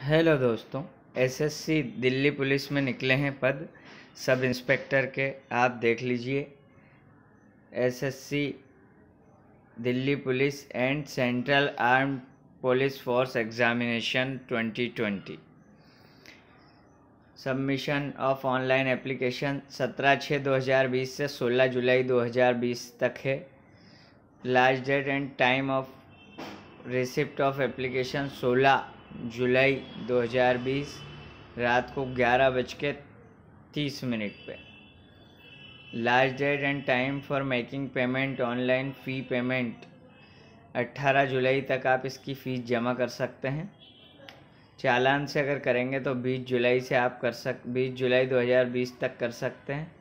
Hello दोस्तों। SSC Delhi police में निकले हैं पद सब इंस्पेक्टर के। आप देख लीजिए, SSC Delhi police and central armed police force examination 2020। Submission of online application 17/6/2020 से 16 जुलाई 2020 तक है। Last date and time of receipt of application 16 जुलाई 2020 रात को 11:30 पे। Last date and time for making payment online fee payment 18 जुलाई तक आप इसकी फ़ीस जमा कर सकते हैं। चालान से अगर करेंगे तो 20 जुलाई से आप 20 जुलाई 2020 तक कर सकते हैं।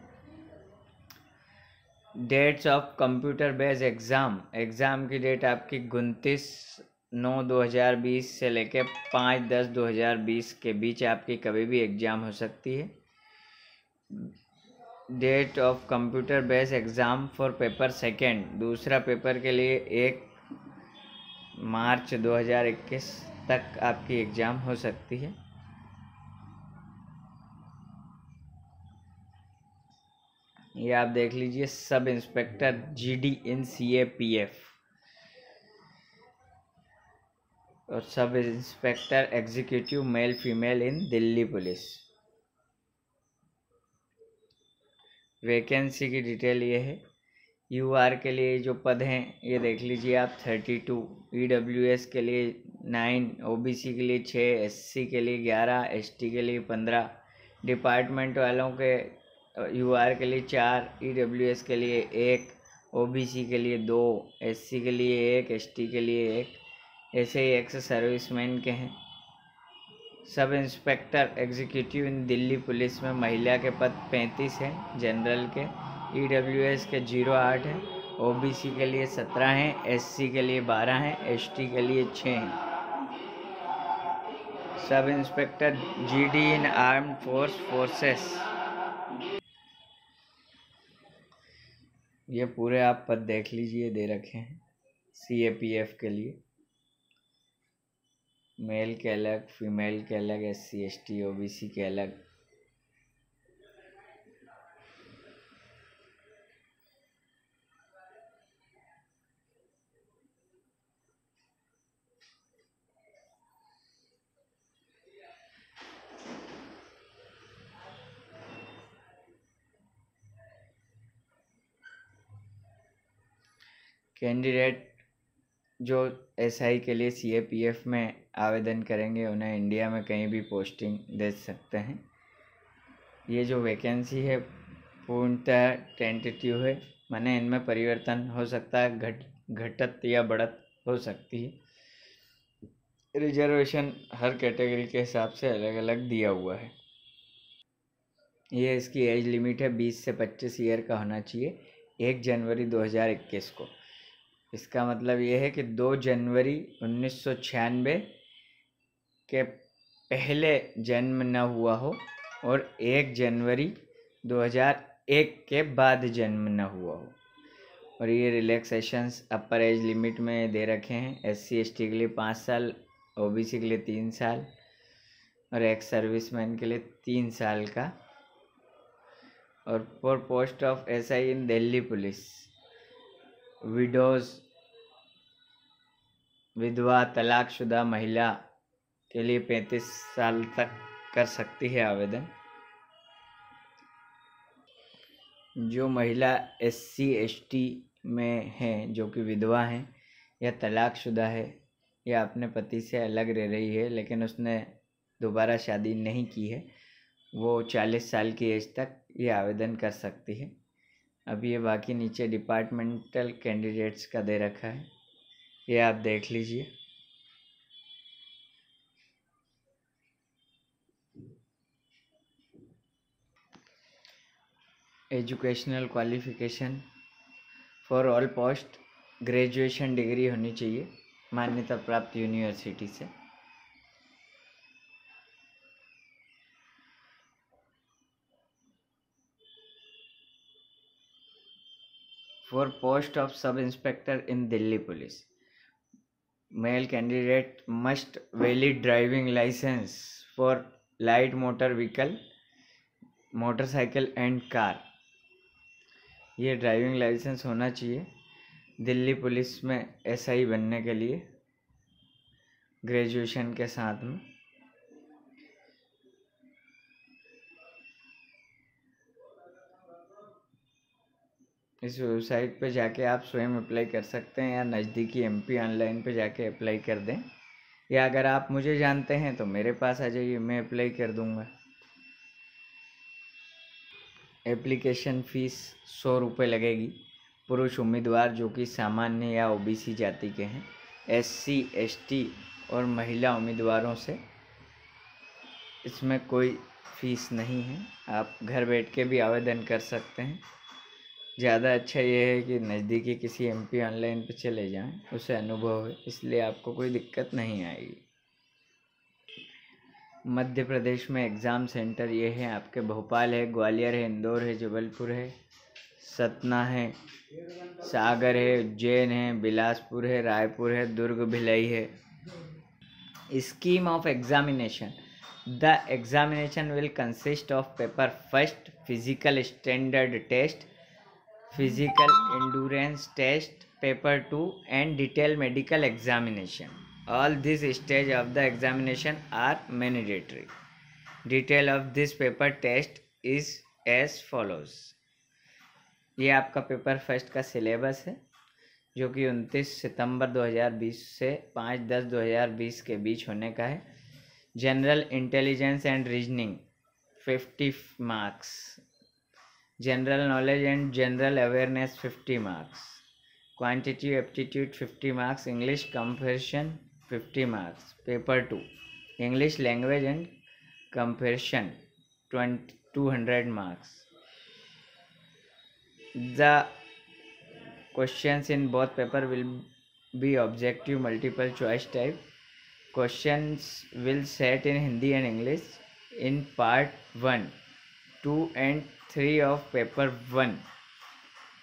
Dates of computer based exam की डेट आपकी 29/9/2020 से लेकर 5/10/2020 के बीच आपकी कभी भी एग्ज़ाम हो सकती है। Date of computer based exam for paper second, दूसरा पेपर के लिए 1 मार्च 2021 तक आपकी एग्ज़ाम हो सकती है। ये आप देख लीजिए, सब इंस्पेक्टर जीडी इन सीएपीएफ और sub inspector executive male female इन दिल्ली पुलिस। वैकेंसी की डिटेल ये है। यूआर के लिए जो पद हैं ये देख लीजिए आप, 32। ईडब्ल्यूएस के लिए 9, ओबीसी के लिए 6, एससी के लिए 11, एसटी के लिए 15। डिपार्टमेंट वालों के यूआर के लिए 4, ईडब्ल्यूएस के लिए 1, ओबीसी के लिए 2, एससी के लिए 1, एसटी के लिए 1। ऐसे ही एक्स सर्विसमैन के हैं। सब इंस्पेक्टर एग्जीक्यूटिव इन दिल्ली पुलिस में महिला के पद 35 हैं, जनरल के। ईडब्ल्यूएस के 08 हैं, ओबीसी के लिए 17 हैं, एससी के लिए 12 हैं, एसटी के लिए 6 हैं। सब इंस्पेक्टर जीडी इन आर्म्ड फोर्सेस, ये पूरे आप पद देख लीजिए, दे रखे हैं। सीएपीएफ के लिए मेल के अलग, फीमेल के अलग, एससी एसटी ओबीसी के अलग। कैंडिडेट जो एसआई के लिए सीएपीएफ में आवेदन करेंगे उन्हें इंडिया में कहीं भी पोस्टिंग दे सकते हैं। ये जो वैकेंसी है पूर्णतः टेंटेटिव है, माने इनमें परिवर्तन हो सकता है, घटत या बढ़त हो सकती है। रिजर्वेशन हर कैटेगरी के हिसाब से अलग अलग दिया हुआ है। ये इसकी एज लिमिट है 20 से 25 ईयर का होना चाहिए 1 जनवरी 2021 को। इसका मतलब ये है कि 2 जनवरी 1996 के पहले जन्म न हुआ हो और 1 जनवरी 2001 के बाद जन्म न हुआ हो। और ये रिलैक्सेशंस अपर एज लिमिट में दे रखे हैं। एससी एसटी के लिए 5 साल, ओबीसी के लिए 3 साल और एक्स सर्विसमैन के लिए 3 साल का। और for post of SI in Delhi police, widows, विधवा, तलाकशुदा महिला के लिए 35 साल तक कर सकती है आवेदन। जो महिला एससी एसटी में हैं, जो कि विधवा हैं या तलाकशुदा है या अपने पति से अलग रह रही है लेकिन उसने दोबारा शादी नहीं की है, वो 40 साल की एज तक ये आवेदन कर सकती है। अब ये बाकी नीचे डिपार्टमेंटल कैंडिडेट्स का दे रखा है, ये आप देख लीजिए। Educational qualification for all post graduation degree होनी चाहिए मान्यता प्राप्त यूनिवर्सिटी से। For post of sub inspector in Delhi police, Male candidate must valid driving license for light motor vehicle, motorcycle and car. ये ड्राइविंग लाइसेंस होना चाहिए दिल्ली पुलिस में SI बनने के लिए ग्रेजुएशन के साथ में। इस वेबसाइट पे जाके आप स्वयं अप्लाई कर सकते हैं या नज़दीकी एमपी ऑनलाइन पे जाके अप्लाई कर दें, या अगर आप मुझे जानते हैं तो मेरे पास आ जाइए, मैं अप्लाई कर दूंगा। एप्लीकेशन फ़ीस 100 रुपये लगेगी। पुरुष उम्मीदवार जो कि सामान्य या ओबीसी जाति के हैं, एससी, एसटी और महिला उम्मीदवारों से इसमें कोई फ़ीस नहीं है। आप घर बैठ के भी आवेदन कर सकते हैं। ज़्यादा अच्छा ये है कि नज़दीकी किसी एमपी ऑनलाइन पे चले जाएं, उसे अनुभव है, इसलिए आपको कोई दिक्कत नहीं आएगी। मध्य प्रदेश में एग्ज़ाम सेंटर ये है आपके भोपाल है, ग्वालियर है, इंदौर है, जबलपुर है, सतना है, सागर है, उज्जैन है, बिलासपुर है, रायपुर है, दुर्ग, भिलाई है। Scheme of examination. The examination will consist of paper first, physical standard test, physical endurance test, paper 2 and detailed medical examination. All these stages of the examination are mandatory. Detail of this paper test is as follows. ये आपका paper first का syllabus है जो कि 29 सितंबर 2020 से 5/10/2020 के बीच होने का है। General intelligence and reasoning 50 marks, general knowledge and general awareness 50 marks, quantity aptitude 50 marks, English compression 50 marks. Paper 2 English language and compression 200 marks. The questions in both paper will be objective multiple choice type. Questions will set in Hindi and English in part 1, 2 and 3 of paper 1.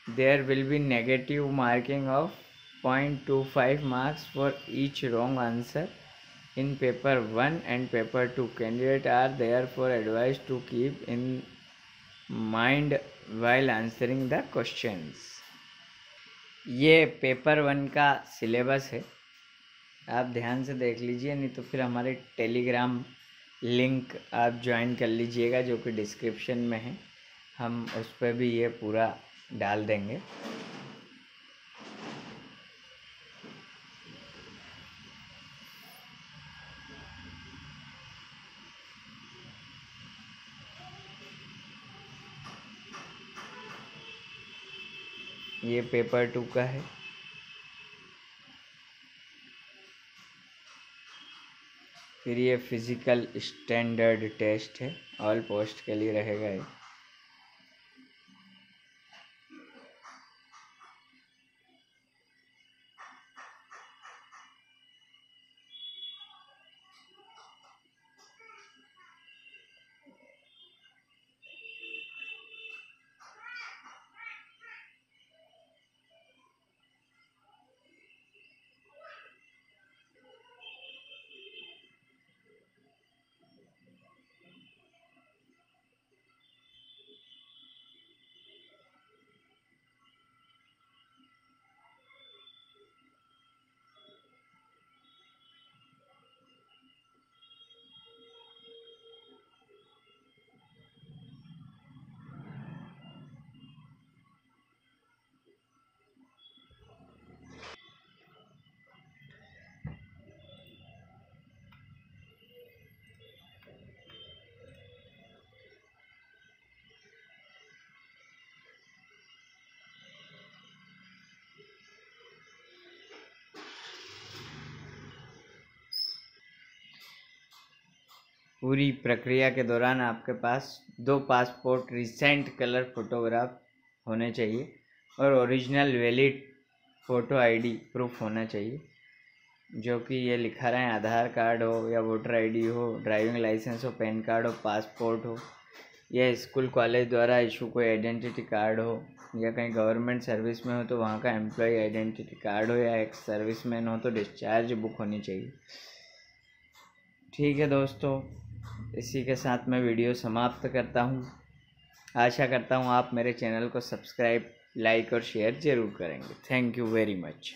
There will be negative marking of 0.25 marks for each wrong answer in paper 1 and paper 2. Candidates are therefore advised to keep in mind while answering the questions. ये paper 1 का syllabus है, आप ध्यान से देख लीजिए, नहीं तो फिर हमारे टेलीग्राम लिंक आप ज्वाइन कर लीजिएगा जो कि डिस्क्रिप्शन में है, हम उस पर भी ये पूरा डाल देंगे। ये पेपर 2 का है। फिर ये फिज़िकल स्टैंडर्ड टेस्ट है, ऑल पोस्ट के लिए रहेगा ये। पूरी प्रक्रिया के दौरान आपके पास 2 पासपोर्ट रिसेंट कलर फोटोग्राफ होने चाहिए और original valid photo ID proof होना चाहिए, जो कि ये लिखा रहे हैं आधार कार्ड हो या वोटर आईडी हो, ड्राइविंग लाइसेंस हो, पैन कार्ड हो, पासपोर्ट हो या स्कूल कॉलेज द्वारा इशू कोई आइडेंटिटी कार्ड हो, या कहीं गवर्नमेंट सर्विस में हो तो वहाँ का एम्प्लॉय आइडेंटिटी कार्ड हो, या एक्स सर्विसमैन हो तो डिस्चार्ज बुक होनी चाहिए। ठीक है दोस्तों, इसी के साथ मैं वीडियो समाप्त करता हूँ। आशा करता हूँ आप मेरे चैनल को सब्सक्राइब, लाइक और शेयर ज़रूर करेंगे। Thank you very much.